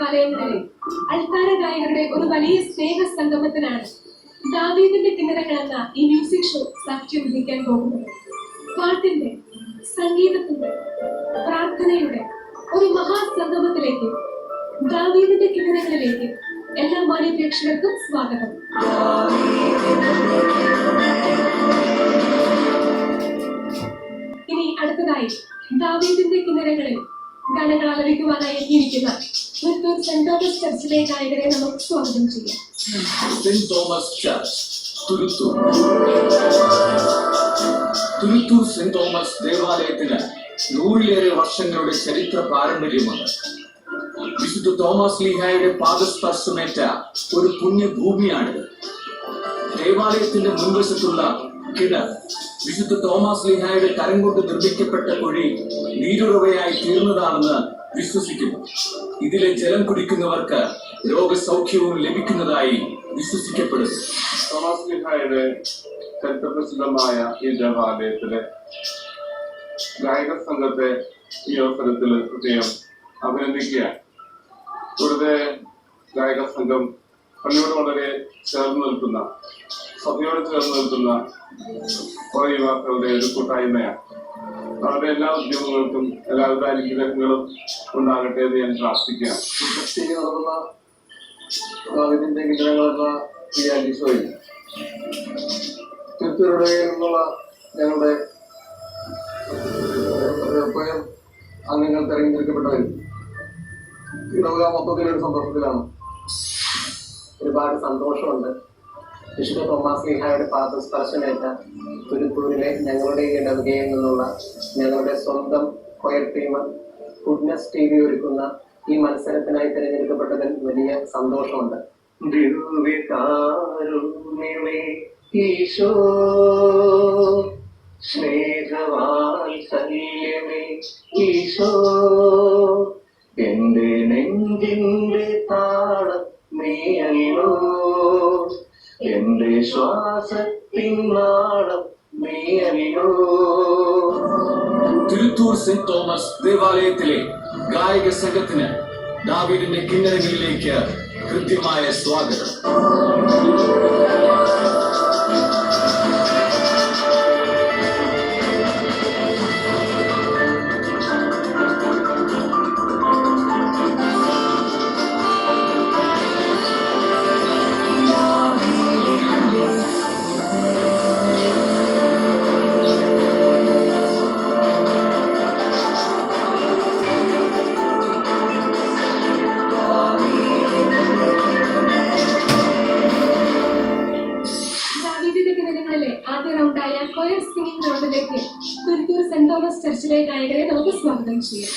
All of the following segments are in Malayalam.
ദേവാലയങ്ങളിലെ അൽത്താര ഗായകരുടെ ഒരു വലിയ സ്നേഹ സംഗമത്തിനാണ് ദാവീദിന്റെ കിന്നരങ്ങൾ എന്ന ഈ മ്യൂസിക് ഷോ സാക്ഷ്യം വഹിക്കാൻ പോകുന്നത്. പാട്ടിന്റെ, സംഗീതത്തിന്റെ, പ്രാർത്ഥനയുടെ ഒരു മഹാസംഗമത്തിലേക്ക്, ദാവീദിന്റെ കിന്നരങ്ങളിലേക്ക് എല്ലാ മാന്യ പ്രേക്ഷകർക്കും സ്വാഗതം. ഇനി അടുത്തതായി ദാവീദിന്റെ കിന്നരങ്ങളിൽ ഗാനങ്ങൾ ആലപിക്കുവാനായി എത്തിയിരിക്കുന്ന തൃത്തൂർ സെന്റ് തോമസ് ചർച്ചിലെ ഗായകരെ നമുക്ക് സ്വാഗതം ചെയ്യാം. Saint Thomas church, Thuruthur saint Thomas ദേവാലയത്തിന് 100-ലേറെ വർഷങ്ങളുടെ ചരിത്ര പാരമ്പര്യമുണ്ട്. വിശുദ്ധ തോമസ് ലീഹായുടെ പാദസ്പർശമേറ്റ ഒരു പുണ്യഭൂമിയാണിത്. ദേവാലയത്തിന്റെ മുൻവശത്തുള്ള കിണർ വിശുദ്ധ തോമസ് ലീഹായുടെ കരം കൊണ്ട് നിർമ്മിക്കപ്പെട്ട കുഴി നീരുറവയായി തീർന്നതാണെന്ന് വിശ്വസിക്കുന്നു. ഇതിലെ ജലം കുടിക്കുന്നവർക്ക് രോഗസൗഖ്യവും ലഭിക്കുന്നതായി വിശ്വസിക്കപ്പെടുന്നു. തോമസ് ലീഹായുടെ ചരിത്രപ്രസിദ്ധമായ ഈ ദേവാലയത്തിലെ ഗായക സംഘത്തെ ഈ അവസരത്തിൽ പ്രത്യേകം അഭിനന്ദിക്കുകയാണ്. ഇവിടുത്തെ ഗായക സംഘം പള്ളിയോട് വളരെ ചേർന്ന് നിൽക്കുന്ന, സഭയോട് ചേർന്ന് നിൽക്കുന്ന കുറെ യുവാക്കളുടെ ഒരു കൂട്ടായ്മയാണ്. അവരുടെ എല്ലാ ഉദ്യമങ്ങൾക്കും എല്ലാവരുടെ അനുഗ്രഹങ്ങളും ഉണ്ടാകട്ടെ എന്ന് ഞാൻ പ്രാർത്ഥിക്കുകയാണ്. നടത്തുന്ന ദാവീദിന്റെ കിന്നരങ്ങളെന്ന ഈ ആൻഡിഷോയിൽ തിരുത്തൂരുടെ നിന്നുള്ള ഞങ്ങളുടെ സ്വയം അംഗങ്ങൾ തെരഞ്ഞെടുക്കപ്പെട്ടവരും ഇടവക മൊത്തത്തിലൊരു സന്തോഷത്തിലാണ്. ഒരുപാട് സന്തോഷമുണ്ട്. വിശുദ്ധ തോമസ് ലീഹായുടെ പാദസ്പർശമേറ്റ തുരുത്തൂരിലെ ഞങ്ങളുടെ ഇടവകയിൽ നിന്നുള്ള ഞങ്ങളുടെ സ്വന്തം കൊയർ ടീം ഗുഡ്നസ് TV ഒരുക്കുന്ന ഈ മത്സരത്തിനായി തിരഞ്ഞെടുക്കപ്പെട്ടതിൽ വലിയ സന്തോഷമുണ്ട്. ഈശോ സ്നേഹവാത്സല്യമേ ഈശോ എന്റെ നെഞ്ചിന്റെ താളം നീയല്ലോ, എന്റെ ശ്വാസത്തിൻ നാളം നീയല്ലോ. തിരുത്തൂർ സെന്റ് തോമസ് ദേവാലയത്തിലെ ഗായക സംഘത്തിന് ദാവീദിന്റെ കിന്നരങ്ങളിലേക്ക് കൃത്യമായ സ്വാഗതം. ആദ്യ റൗണ്ടായ കൊയർ സിംഗിംഗ് റൗണ്ടിലേക്ക് തുരുത്തൂർ സെന്റ് തോമസ് ചർച്ചിലെ ഗായകരെ നമുക്ക് സ്വാഗതം ചെയ്യാം.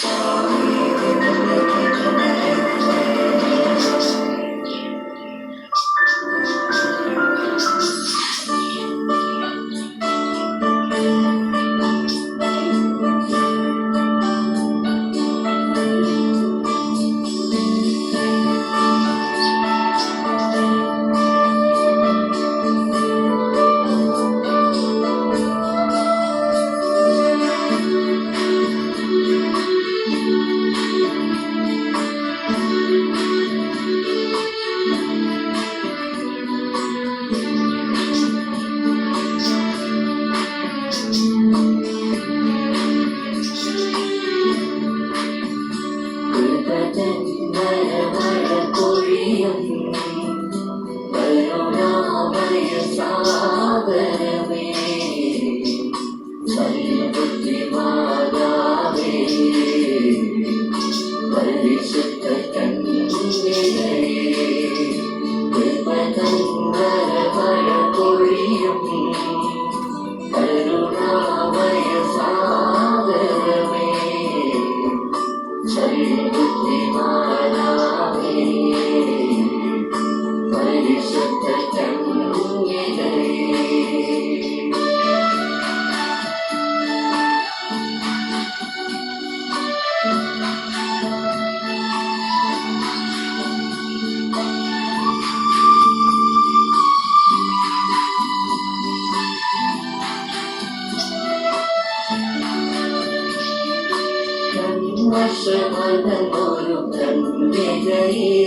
വശമതമൊരു കന്യകയെ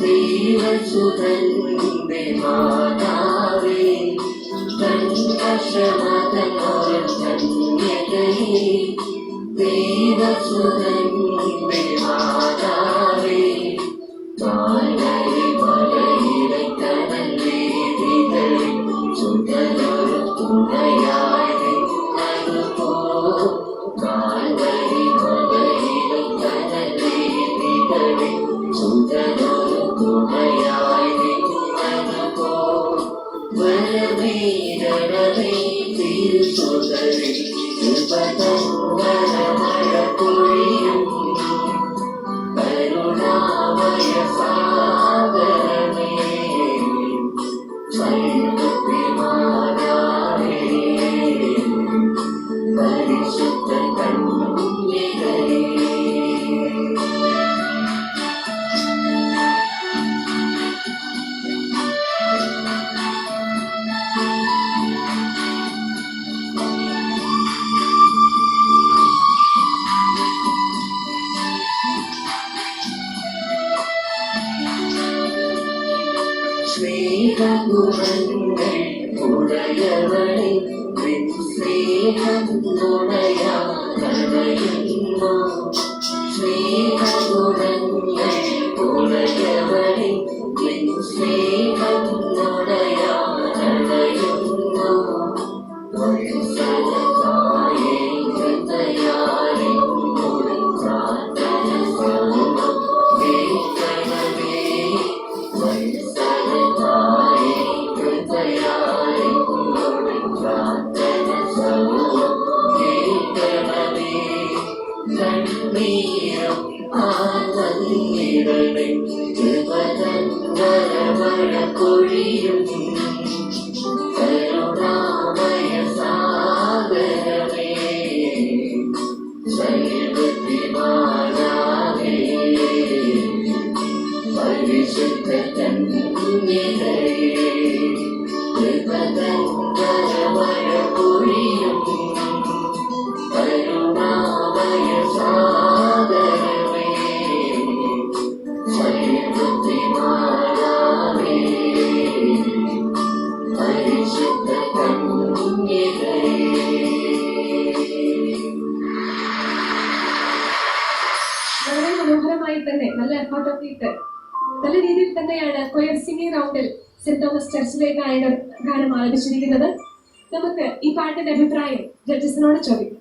ദൈവസുതന്റെ മാതാവേ വശമതമൊരു കന്യകയെ ദൈവസുതന്റെ മാതാവേ താഴെ മലയിലെ കടൽ വീതികളിൽ സുതനൊരു തുണയായി നിന്നതുപോ താഴ്വഴി മലയിലെ കടൽ വീതികളിൽ സുതനൊരു തുണയായി നിന്നതുപോ വരവീരണമേ തിരുസുതരിൽ കൃപതങ്കരമഴ പൊഴിയും കരുണാമയ സാഗരമേ സൈന്യത്തിമാരാമേ പരിശുദ്ധ കന്യകേ. സ്നേഹഗുണങ്ങൾ ഉടയവളെ നിൻ സ്നേഹം നുണയാകണയുന്നു സ്നേഹഗുണങ്ങൾ ഉടയവളെ നിൻ സ്നേഹം നുണയാകണയുന്നു വത്സലതായേ ഹൃദയാലേ പ്രാർത്ഥന സർവ്വം കേൾക്കണമേ വത്സലതായേ ഹൃദയാലേ പ്രാർത്ഥന സർവ്വം കേൾക്കണമേ കണ്ണീരം ആനന്ദിടണേ കൃപതങ്കരമഴ പൊഴിയും കരുണാമയ സാഗരമേ സൈന്യത്തിമാരാമേ പരിശുദ്ധ കന്യകേ കൃപതങ്കരമഴ പൊഴിയും കരുണാമയ സാഗരമേ സൈന്യത്തിമാരാമേ പരിശുദ്ധ കന്യകേ. വളരെ മനോഹരമായി തന്നെ നല്ല എഫേർട്ടൊക്കെ ഇട്ട് നല്ല രീതിയിൽ തന്നെയാണ് കൊയർ സിംഗിങ് റൗണ്ടിൽ സെന്റ് തോമസ് ചർച്ചിലെ ഗായകർ ഗാനം ആലപിച്ചിരിക്കുന്നത്. നമുക്ക് ഈ പാട്ടിന്റെ അഭിപ്രായം ജഡ്ജസിനോട് ചോദിക്കാം.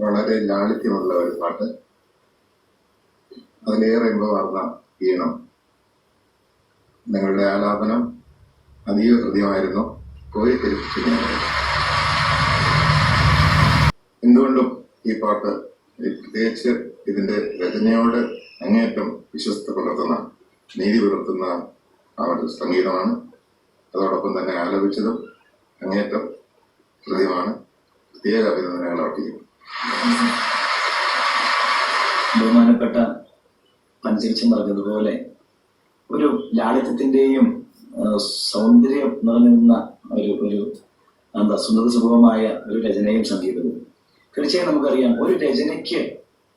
വളരെ ലാളിത്യമുള്ള ഒരു പാട്ട്, അതിലേറെ ഇമ്പമാർന്ന ഈണം. നിങ്ങളുടെ ആലാപനം അതീവ ഹൃദ്യമായിരുന്നു, കോരിത്തെരിപ്പിച്ചു. എന്തുകൊണ്ടും ഈ പാട്ട് പ്രത്യേകിച്ച് ഇതിന്റെ രചനയോട് അങ്ങേയറ്റം വിശ്വസ്ത പുലർത്തുന്ന, നീതി പുലർത്തുന്ന ആ ഒരു സംഗീതമാണ്. അതോടൊപ്പം തന്നെ ആലപിച്ചതും അങ്ങേയറ്റം ഹൃദ്യമാണ്. പ്രത്യേക അഭിനന്ദനങ്ങൾ അർപ്പിക്കുന്നു. ബഹുമാനപ്പെട്ട പഞ്ചരിച്ചം പറഞ്ഞതുപോലെ ഒരു ലാളിത്യത്തിന്റെയും സൗന്ദര്യം നിറഞ്ഞിരുന്ന ഒരു സുന്ദര സുഗമമായ ഒരു രചനയും സംഗീതവും. തീർച്ചയായും നമുക്കറിയാം, ഒരു രചനയ്ക്ക്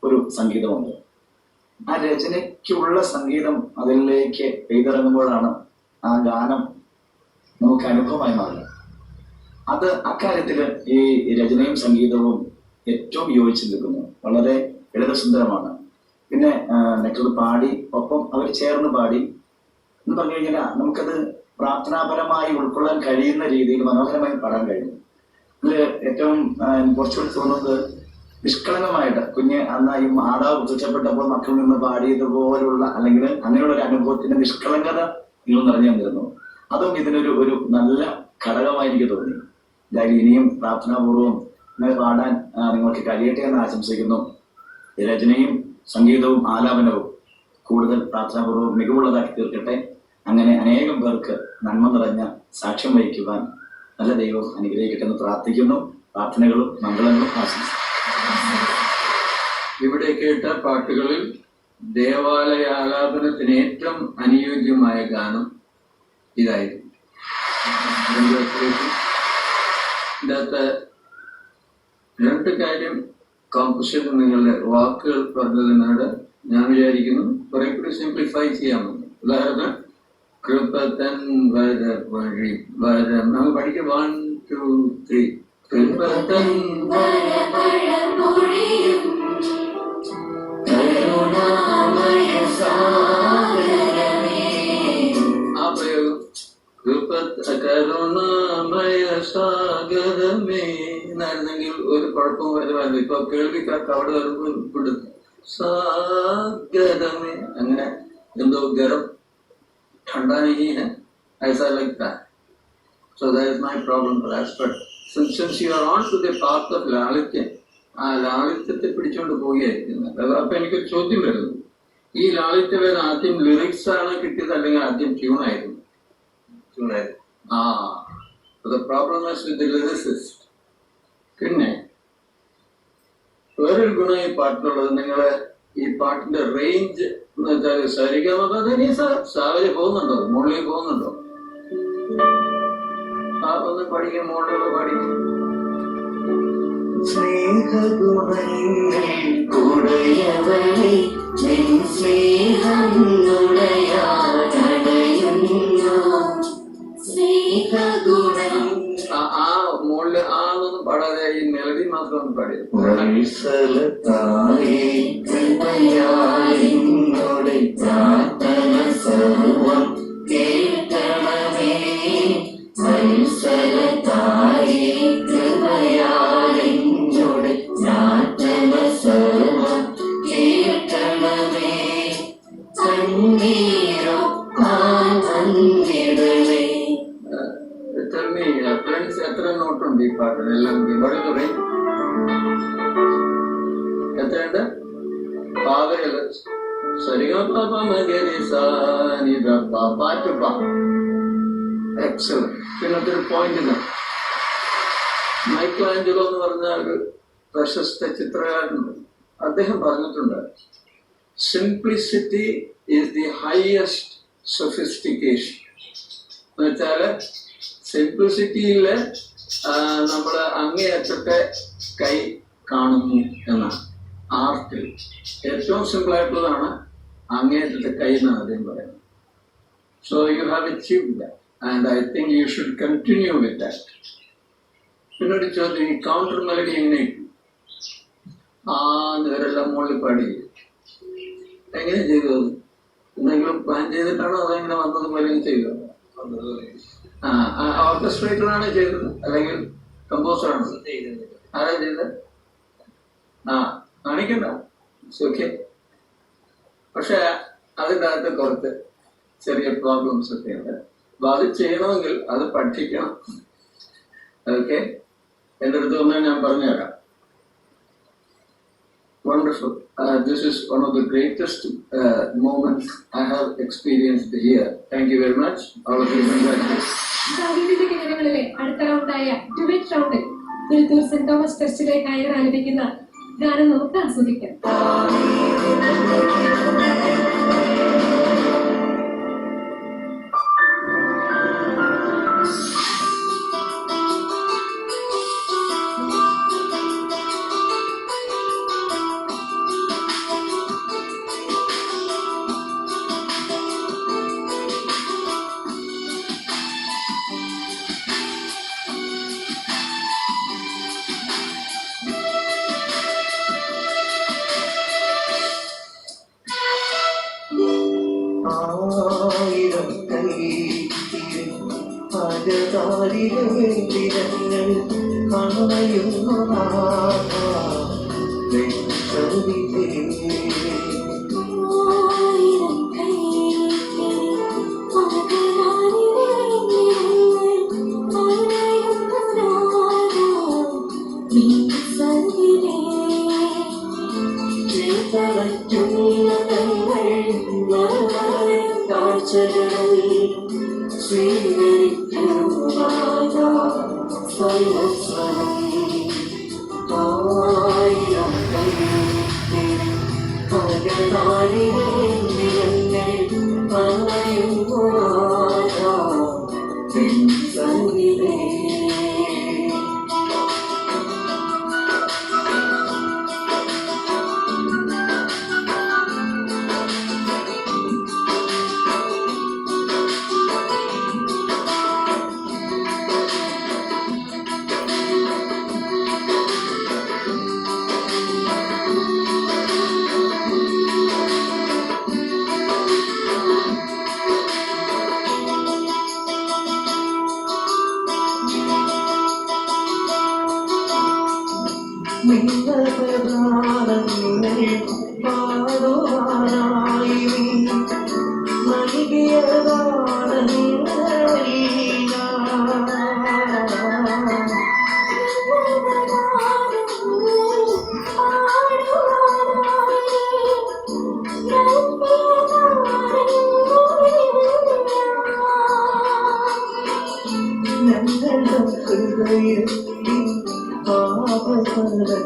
ഒരു സംഗീതമുണ്ട്. ആ രചനയ്ക്കുള്ള സംഗീതം അതിലേക്ക് പെയ്തിറങ്ങുമ്പോഴാണ് ആ ഗാനം നമുക്ക് അനുഭവമായി മാറുന്നത്. അത് അക്കാര്യത്തില് ഈ രചനയും സംഗീതവും ഏറ്റവും യോജിച്ചു നിൽക്കുന്നു. വളരെ ലളിതസുന്ദരമാണ്. പിന്നെ മറ്റൊരു പാടി, ഒപ്പം അവർ ചേർന്ന് പാടി എന്ന് പറഞ്ഞു കഴിഞ്ഞാൽ നമുക്കത് പ്രാർത്ഥനാപരമായി ഉൾക്കൊള്ളാൻ കഴിയുന്ന രീതിയിൽ മനോഹരമായി പാടാൻ കഴിയും. ഇതിൽ ഏറ്റവും കുറച്ചുകൂടി തോന്നുന്നത് നിഷ്കളങ്കമായിട്ട് കുഞ്ഞ് അന്ന് ഈ മാതാവ് പ്രത്യക്ഷപ്പെട്ടപ്പോൾ മക്കളിൽ നിന്ന് പാടിയതുപോലുള്ള, അല്ലെങ്കിൽ അങ്ങനെയുള്ള ഒരു അനുഭവത്തിന്റെ നിഷ്കളങ്കത നിങ്ങൾ നിറഞ്ഞു വന്നിരുന്നു. അതും ഇതിനൊരു നല്ല ഘടകമായി എനിക്ക് തോന്നി. അതായത് ഇനിയും പ്രാർത്ഥനാപൂർവ്വം അങ്ങനെ പാടാൻ നിങ്ങൾക്ക് കഴിയട്ടെ എന്ന് ആശംസിക്കുന്നു. രചനയും സംഗീതവും ആലാപനവും കൂടുതൽ പ്രാർത്ഥനാപൂർവ്വം മികവുള്ളതാക്കി തീർക്കട്ടെ. അങ്ങനെ അനേകം പേർക്ക് നന്മ നിറഞ്ഞ സാക്ഷ്യം വഹിക്കുവാൻ നല്ല ദൈവം അനുഗ്രഹിക്കട്ടെ എന്ന് പ്രാർത്ഥിക്കുന്നു. പ്രാർത്ഥനകളും മംഗളങ്ങളും ആശംസിക്കുന്നു. ഇവിടെ കേട്ട പാട്ടുകളിൽ ദേവാലയ ആലാപനത്തിന് ഏറ്റവും അനുയോജ്യമായ ഗാനം ഇതായിരുന്നു. ഇതിനകത്ത് രണ്ട് കാര്യം കോമ്പസിഷൻ നിങ്ങളുടെ വാക്കുകൾ പറഞ്ഞതിനോട് ഞാൻ വിചാരിക്കുന്നു കുറെ കൂടി സിംപ്ലിഫൈ ചെയ്യാമെന്ന്. ഉദാഹരണം കൃപതൻ വര വഴി വര നമ്മൾ പഠിക്കുക 1, 2, 3 കൃപതൻ കരുണാമയ സാഗരമേ. ആ പ്രയോഗം കരുണാമയ സാഗരമേ എന്നായിരുന്നെങ്കിൽ ഒരു കുഴപ്പം വരുമായിരുന്നു. ഇപ്പൊ കേൾവിക്കാർക്ക് അവിടെ വരുമ്പോൾ സാഗരമേ അങ്ങനെ എന്തോ ഗരം ठंडा नहीं है ऐसा लगता है. So that is my problem perhaps. But since you are on to the path of ലാളിത്യം, ആ ലാളിത്യത്തെ പിടിച്ചോണ്ട് പോവുകയായിരിക്കുന്നത്. അപ്പൊ എനിക്കൊരു ചോദ്യം വരുന്നു, ഈ ലാളിത്യവേദം ആദ്യം ലിറിക്സ് ആണ് കിട്ടിയത് അല്ലെങ്കിൽ ആദ്യം ട്യൂണായിരുന്നു? ട്യൂണായിരുന്നു. ആ the problem is with the lyricist. പിന്നെ വേറൊരു ഗുണം ഈ പാട്ടിനുള്ളത്, നിങ്ങളെ ഈ പാട്ടിന്റെ റേഞ്ച് എന്ന് വെച്ചാൽ സരിഗമപദനി സാവര് പോകുന്നുണ്ടോ, മുകളിൽ പോകുന്നുണ്ടോ? ആ ഒന്ന് പഠിക്കാൻ, മുകളിലൊന്ന് പഠിക്കും. സ്നേഹഗുണങ്ങളുടയവളെ നിൻ സ്നേഹം നുടയാടയുന്നു. സ്നേഹഗുണം ആ മുകളില് ആന്നൊന്നും പാടാതെ ഈ മെലഡി മാത്രം ഒന്ന് പാടിയത്. വത്സലതായേ കൃപയാലിന്നോടെ പ്രാർത്ഥന സർവം കേൾക്കണമേ. വത്സലതായേ കൃപയാലിന്നോടെ പ്രാർത്ഥന സർവം കേൾക്കണമേ. കണ്ണീരൊപ്പാൻ വന്നിടണേ. ഫ്രണ്ട്സ് എത്ര നോട്ടുണ്ട് ഈ പാട്ടിന്? എല്ലാം പറയും എത്രയുണ്ട്? പാവരല് എക്സലന്റ്. പിന്നത്തെ ഒരു പോയിന്റ്, മൈക്കലാഞ്ചലോ എന്ന് പറഞ്ഞ ഒരു പ്രശസ്ത ചിത്രകാരനുണ്ട്. അദ്ദേഹം പറഞ്ഞിട്ടുണ്ട്, simplicity is the highest sophistication. എന്ന് വെച്ചാല് സിംപ്ലിസിറ്റിയില് നമ്മൾ അങ്ങേയറ്റത്തെ കൈ കാണുന്നു എന്നാണ്. ആർട്ടിൽ ഏറ്റവും സിമ്പിൾ ആയിട്ടുള്ളതാണ് അങ്ങേയറ്റത്തെ കൈ എന്നാണ് അദ്ദേഹം പറയുന്നത്. So you have achieved that and I think you should continue with that. പിന്നൊരു ചോദ്യം, ഈ കൗണ്ടർ മെലഡി എങ്ങനെ കിട്ടും? ഇവരെല്ലാം മുകളിൽ പാടി എങ്ങനെ ചെയ്തു? അത് എന്തെങ്കിലും പ്ലാൻ ചെയ്തിട്ടാണോ അതെങ്ങനെ വന്നത് പോലെ ചെയ്തോ? ഓർക്കസ്ട്രേറ്ററാണ് ചെയ്തത് അല്ലെങ്കിൽ കമ്പോസറാണ്? ആരാ ചെയ്തത്? കാണിക്കണ്ട, ഓക്കെ. പക്ഷെ അതിൻ്റെ അകത്ത് കുറച്ച് ചെറിയ പ്രോബ്ലംസ് ഒക്കെ ഉണ്ട്. അപ്പൊ അത് ചെയ്യണമെങ്കിൽ അത് പഠിക്കണം. ഓക്കെ, എൻ്റെ അടുത്ത് വന്നാൽ ഞാൻ പറഞ്ഞുതരാം. Wonderful. This is one of the greatest moments I have experienced here. Thank you very much. All of you. ദാവീദിന്റെ കിണറുകളിലെ അടുത്ത റൗണ്ടായ ഡുവറ്റ് റൗണ്ടിൽ തിരുത്തൂർ സെന്റ് തോമസ് ചർച്ചിലെ ഗായകർ ആലപിക്കുന്ന ഗാനം നമുക്ക് ആസ്വദിക്കാം. ആയിരം കൈകാരികൾ കാണയുന്നു നിന്നതഗാനങ്ങൾ പാടുവാനായി നീ നൽകിയ ഗാനങ്ങളെല്ലാം ഞങ്ങളുടെ ഹൃദയത്തിൽ പാപകരങ്ങളും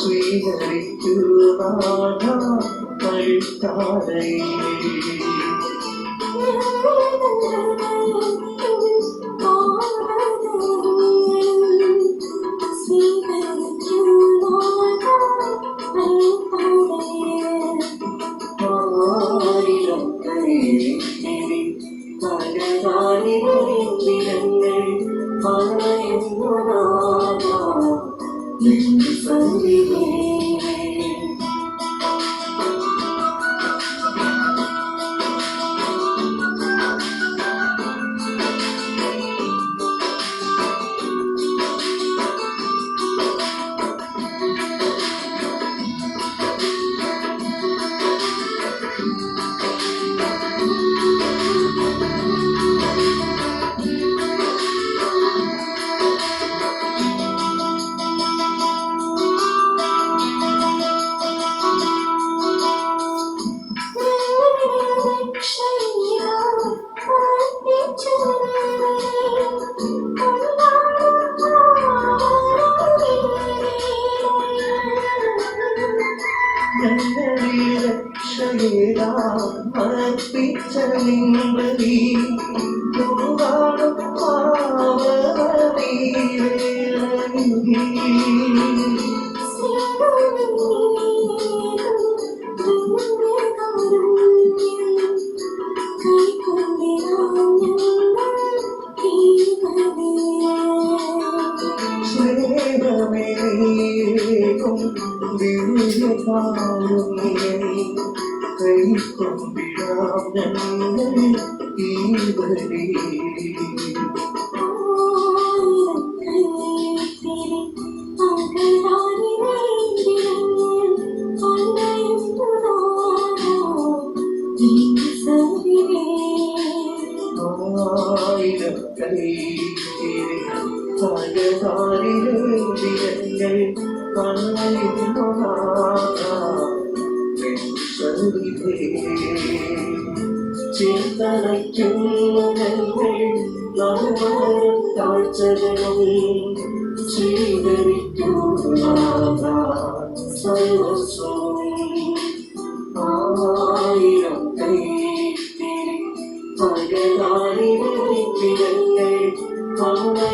സ്വീകരിക്കുവാന കഴുത്താരേ ആയിരം കൈത്തിരി പലതാരിരങ്ങൾ പറയുന്നതാകാ നിന്റെ സന്നിധി അർപ്പിച്ച നിങ്ങളീ സ്നേഹമേകും ദിവ്യകാരുണ്യമേ കൈക്കൊണ്ടിടാം ഞങ്ങൾ ഈ ബലി താഴ്ചകളും സ്വീകരിക്കും ആയിരം കൈത്തിരി പകരാനിരങ്ങൾ വളരെ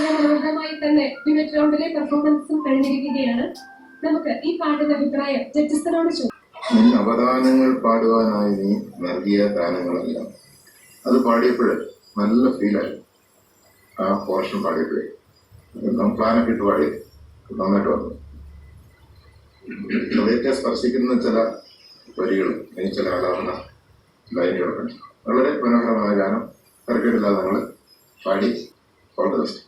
മനോഹരമായി തന്നെ ഡിബേറ്റ് റൗണ്ടിലെ പെർഫോമൻസും കഴിഞ്ഞിരിക്കുകയാണ്. നമുക്ക് ഈ പാട്ടിന്റെ അഭിപ്രായം ജഡ്ജസിനോട് ചോദിക്കാം. നിൻ അവദാനങ്ങൾ പാടുവാനായി നീ നൽകിയ ദാനങ്ങളെല്ലാം അത് പാടിയപ്പോഴേ നല്ല ഫീലായി. ആ പോർഷൻ പാടിയപ്പോഴേ പ്ലാനൊക്കെ ഇട്ട് പാടി നന്നായിട്ട് വന്നു. ഹൃദയത്തെ സ്പർശിക്കുന്ന ചില വരികളും ചില ആലാപന ലൈനുകളൊക്കെ ഉണ്ട്. വളരെ മനോഹരമായ ഗാനം. തിരക്കേടില്ലാതെ ഞങ്ങൾ പാടി. All the best.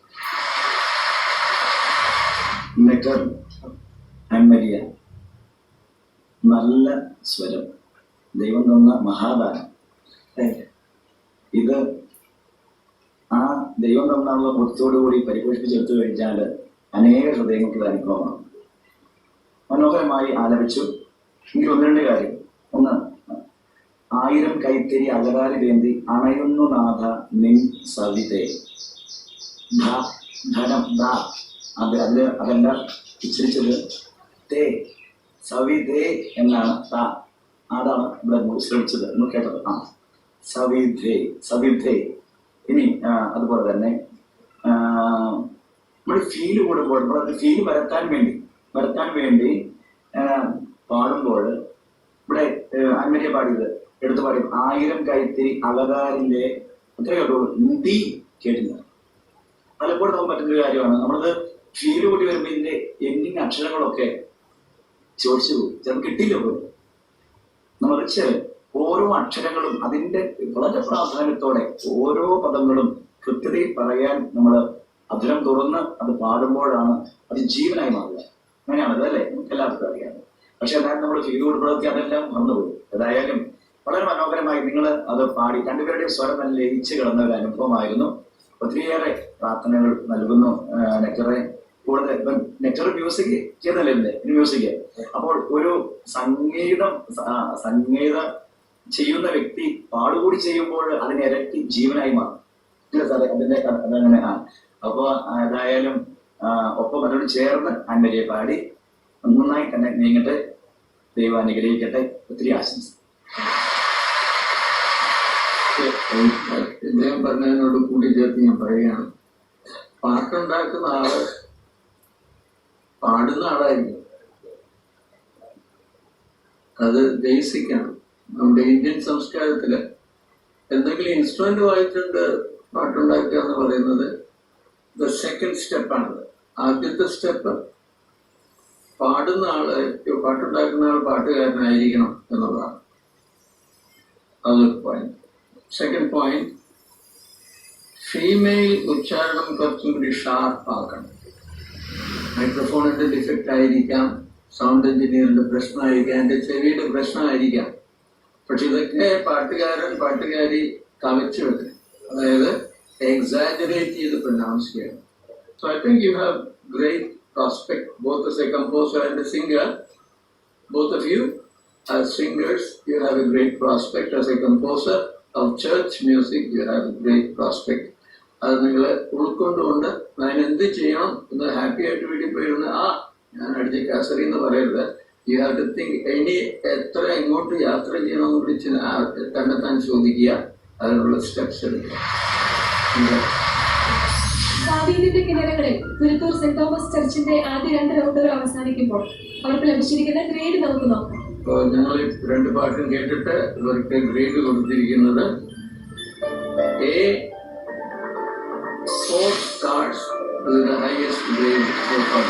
നെറ്റർ ആൻഡ് മരിയ, നല്ല സ്വരം, ദൈവം തന്ന മഹാദാനം. ഇത് ആ ദൈവം തന്നുള്ള ബുദ്ധിയോടുകൂടി പരിപോഷിപ്പിച്ചെടുത്തു കഴിഞ്ഞാൽ അനേക ഹൃദയങ്ങൾക്ക് അനുഭവമാണ്. മനോഹരമായി ആലപിച്ചു. എനിക്ക് ഒന്ന് രണ്ട് കാര്യം. ഒന്ന്, ആയിരം കൈത്തിരി അകരാലി വേന്തി അണയുന്നു നാഥ നിൻ സവിതേ. ധനം അതല്ല ഉച്ചരിച്ചത് തേ, സവിതേ എന്നാണ്. അതാണ് ഇവിടെ ശ്രമിച്ചത് എന്ന് കേട്ടത്. സവിധേ. ഇനി അതുപോലെ തന്നെ ഇവിടെ ഫീല് കൂടുമ്പോൾ ഇവിടെ ഫീല് വരുത്താൻ വേണ്ടി പാടുമ്പോൾ ഇവിടെ അന്മര്യ പാടിയത് എടുത്തു പാടി ആയിരം കൈത്തിരി അലകാരിന്റെ അത്രയോ ഹിന്ദി കേട്ടില്ല. പലപ്പോഴും നമുക്ക് പറ്റുന്ന കാര്യമാണ്. നമ്മളത് ഫീല് കൂടി വരുമ്പോൾ ഇതിന്റെ എൻഡിങ് അക്ഷരങ്ങളൊക്കെ ചോദിച്ചു പോകും. ചിലപ്പോൾ കിട്ടിയില്ല പോലും. മറിച്ച് ഓരോ ഓരോ അക്ഷരങ്ങളും അതിന്റെ വളരെ പ്രാധാന്യത്തോടെ ഓരോ പദങ്ങളും കൃത്യതയിൽ പറയാൻ നമ്മൾ അധരം തുറന്ന് അത് പാടുമ്പോഴാണ് അത് ജീവനായി മാറുക. അങ്ങനെയാണത് അല്ലേ? നമുക്ക് എല്ലാവർക്കും അറിയാം. പക്ഷെ അതായത് നമ്മൾ ഫീൽ കൊടുക്കുമ്പോഴൊക്കെ അതെല്ലാം മറന്നുപോയി. ഏതായാലും വളരെ മനോഹരമായി നിങ്ങൾ അത് പാടി രണ്ടുപേരുടെയും സ്വരം നല്ല ലയിച്ച് കിടന്ന ഒരു അനുഭവമായിരുന്നു. ഒത്തിരിയേറെ പ്രാർത്ഥനകൾ നൽകുന്നു നെറ്ററെ. കൂടുതൽ ഇപ്പം നെറ്റർ മ്യൂസിക് ചെയ്യുന്നല്ലേ മ്യൂസിക്. അപ്പോൾ ഒരു സംഗീതം ചെയ്യുന്ന വ്യക്തി പാടുകൂടി ചെയ്യുമ്പോൾ അതിന് ഇരട്ടി ജീവനായി മാറും. ഇല്ല സാറേ, അതിന്റെ അതങ്ങനെ അപ്പൊ ഏതായാലും ഒപ്പം അതിനോട് ചേർന്ന് അൻവരിയെ പാടി നന്നായി തന്നെ നീങ്ങട്ടെ. ദൈവം അനുഗ്രഹിക്കട്ടെ. ഒത്തിരി ആശംസ. ഇദ്ദേഹം പറഞ്ഞതിനോട് കൂടി ചേർത്ത് ഞാൻ പറയുകയാണ്, പാട്ടുണ്ടാക്കുന്ന ആള് പാടുന്ന ആളായിരിക്കും. അത് ബേസിക്കാണ്. നമ്മുടെ ഇന്ത്യൻ സംസ്കാരത്തില് എന്തെങ്കിലും ഇൻസ്ട്രുമെന്റ് വായിച്ചുകൊണ്ട് പാട്ടുണ്ടാക്കുക എന്ന് പറയുന്നത് സെക്കൻഡ് സ്റ്റെപ്പാണത്. ആദ്യത്തെ സ്റ്റെപ്പ് പാടുന്ന ആള്, പാട്ടുണ്ടാക്കുന്ന ആൾ പാട്ടുകാരനായിരിക്കണം എന്നുള്ളതാണ്. അതൊരു പോയിന്റ്. സെക്കൻഡ് പോയിന്റ്, ഫീമെയിൽ ഉച്ചാരണം കുറച്ചും കൂടി ഷാർപ്പാക്കണം. മൈക്രോഫോണിന്റെ ഡിഫക്റ്റ് ആയിരിക്കാം, സൗണ്ട് എഞ്ചിനീയറിന്റെ പ്രശ്നമായിരിക്കാം, എന്റെ ചെവിയുടെ പ്രശ്നമായിരിക്കാം. പക്ഷെ ഇതൊക്കെ പാട്ടുകാരി കവച്ചു വെക്കണം. അതായത് എക്സാജറേറ്റ് ചെയ്ത് പ്രൊനൗൺസ് ചെയ്യണം. So I think you have great prospect both as a composer and a singer. Both of you as singers, you have a great prospect. As a composer of church music, you have a great prospect. അത് നിങ്ങൾ ഉൾക്കൊണ്ടുകൊണ്ട് ഞാൻ എന്ത് ചെയ്യണം എന്ന് ഹാപ്പി ആയിട്ട് വീട്ടിൽ പോയിരുന്ന് ഞാൻ അടിച്ച് കാസറി എന്ന് പറയരുത്. യു ഹാവ് ടു തിങ്ക് എത്ര എങ്ങോട്ട് യാത്ര ചെയ്യണമെന്ന് വിളിച്ച് തന്നെ ചോദിക്കുക, അതിനുള്ള സ്റ്റെപ്സ് എടുക്കുക. ദാവീദിന്റെ കിണറുകളിൽ കുരുത്തൂർ സെന്റ് തോമസ് ചർച്ചിന്റെ ആദ്യ 2 റൗണ്ടുകൾ അവസാനിക്കുമ്പോൾ അവർക്ക് ലഭിച്ചിരിക്കുന്ന ഗ്രേഡ് നമുക്ക് നോക്കാം. അപ്പോൾ ഞങ്ങൾ 2 പാട്ടും കേട്ടിട്ട് ഇവർക്ക് ഗ്രേഡ് കൊടുത്തിരിക്കുന്നത് A4 stars, അത് the highest grade so far.